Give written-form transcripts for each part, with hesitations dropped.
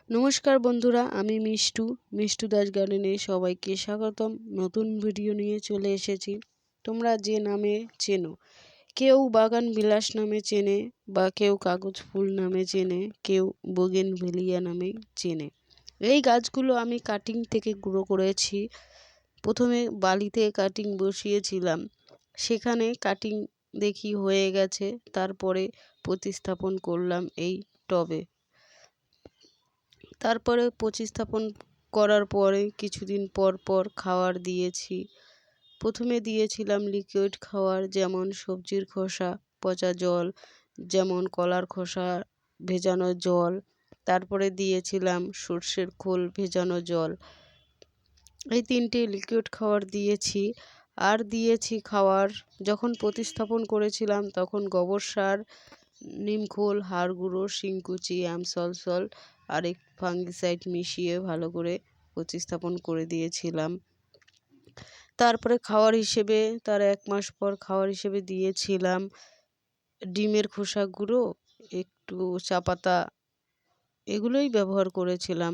নমস্কার বন্ধুরা, আমি মিষ্টু দাস গার্ডেনে সবাইকে স্বাগতম। নতুন ভিডিও নিয়ে চলে এসেছি। তোমরা যে নামে চেনো, কেউ বাগান বিলাস নামে চেনে, বা কেউ কাগজ ফুল নামে চেনে, কেউ বোগেনভেলিয়া নামে চেনে। এই গাছগুলো আমি কাটিং থেকে গ্রো করেছি। প্রথমে বালিতে কাটিং বসিয়েছিলাম, সেখানে কাটিং দেখি হয়ে গেছে, তারপরে প্রতিস্থাপন করলাম এই টবে। তারপরে প্রতিস্থাপন করার পরে কিছুদিন পর পর খাবার দিয়েছি। প্রথমে দিয়েছিলাম লিকুইড খাবার, যেমন সবজির খোসা পচা জল, যেমন কলার খোসা ভেজানো জল। তারপরে দিয়েছিলাম সর্ষের খোল ভেজানো জল। এই তিনটে লিকুইড খাবার দিয়েছি। আর দিয়েছি খাবার, যখন প্রতিস্থাপন করেছিলাম তখন গোবর সার, নিমখোল, হাড় গুঁড়ো, শিংকুচি, অ্যামসলসল আর এক ফাঙ্গিসাইড মিশিয়ে ভালো করে প্রতিস্থাপন করে দিয়েছিলাম। তারপরে খাবার হিসেবে তার 1 মাস পর খাবার হিসেবে দিয়েছিলাম ডিমের খোসা গুঁড়ো, একটু চা পাতা, এগুলোই ব্যবহার করেছিলাম।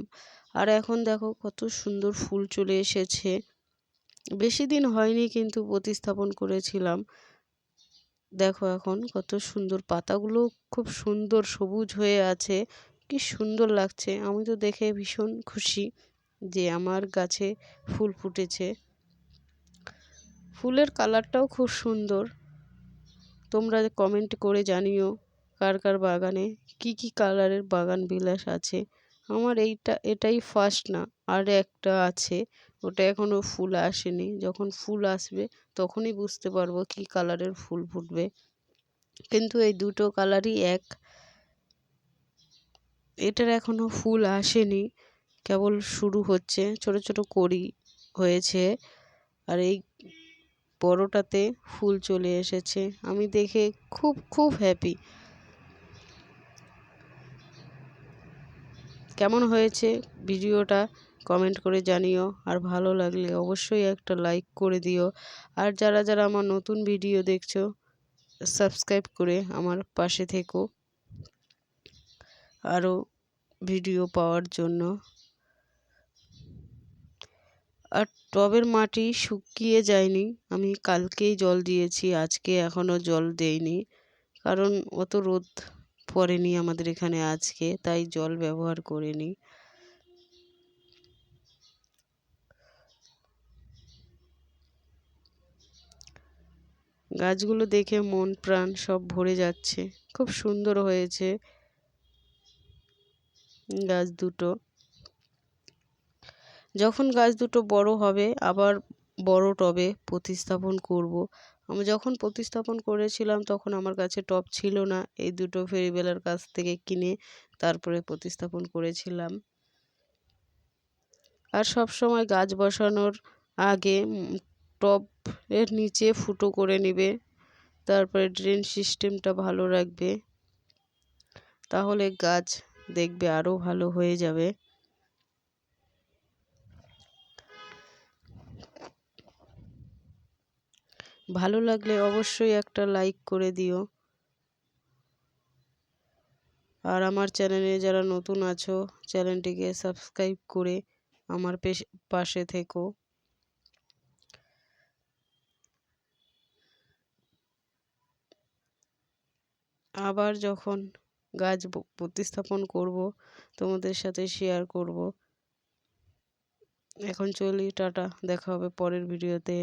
আর এখন দেখো কত সুন্দর ফুল চলে এসেছে। বেশি দিন হয়নি কিন্তু প্রতিস্থাপন করেছিলাম। দেখো এখন কত সুন্দর, পাতাগুলো খুব সুন্দর সবুজ হয়ে আছে, কি সুন্দর লাগছে। আমি তো দেখে ভীষণ খুশি যে আমার গাছে ফুল ফুটেছে। ফুলের কালারটাও খুব সুন্দর। তোমরা কমেন্ট করে জানিও কার কার বাগানে কি কি কালারের বাগান বিলাস আছে। আমার এটাই ফার্স্ট না, আর একটা আছে, ওটা এখনো ফুল আসেনি। যখন ফুল আসবে তখনই বুঝতে পারবো কি কালারের ফুল ফুটবে। কিন্তু এই দুটো কালারই এক। এটার এখনো ফুল আসেনি, কেবল শুরু হচ্ছে, ছোট ছোট কড়ি হয়েছে। আর এই বড়টাতে ফুল চলে এসেছে। আমি দেখে খুব খুব হ্যাপি। কেমন হয়েছে ভিডিওটা কমেন্ট করে জানিও, আর ভালো লাগলে অবশ্যই একটা লাইক করে দিও। আর যারা যারা আমার নতুন ভিডিও দেখছো, সাবস্ক্রাইব করে আমার পাশে থেকো আরও ভিডিও পাওয়ার জন্য। আর টবের মাটি শুকিয়ে যায়নি, আমি কালকেই জল দিয়েছি, আজকে এখনও জল দেইনি, কারণ অত রোদ পড়েনি আমাদের এখানে আজকে, তাই জল ব্যবহার করিনি। গাছগুলো দেখে মন প্রাণ সব ভরে যাচ্ছে, খুব সুন্দর হয়েছে গাছ দুটো। যখন গাছ দুটো বড় হবে আবার বড় টবে প্রতিস্থাপন করব। আমি যখন প্রতিস্থাপন করেছিলাম তখন আমার কাছে টব ছিল না, এই দুটো ফেরিবেলার কাছ থেকে কিনে তারপরে প্রতিস্থাপন করেছিলাম। আর সব সময় গাছ বসানোর আগে টব এর নিচে ফুটো করে নেবে, তারপরে ড্রেন সিস্টেমটা ভালো রাখবে, তাহলে গাছ দেখবে আরও ভালো হয়ে যাবে। ভালো লাগলে অবশ্যই একটা লাইক করে দিও। আর আমার চ্যানেলে যারা নতুন আছো, চ্যানেলটিকে সাবস্ক্রাইব করে আমার পাশে থেকো। আবার যখন গাছ প্রতিস্থাপন করব তোমাদের সাথে শেয়ার করব। এখন চলি, টাটা, দেখা হবে পরের ভিডিওতে।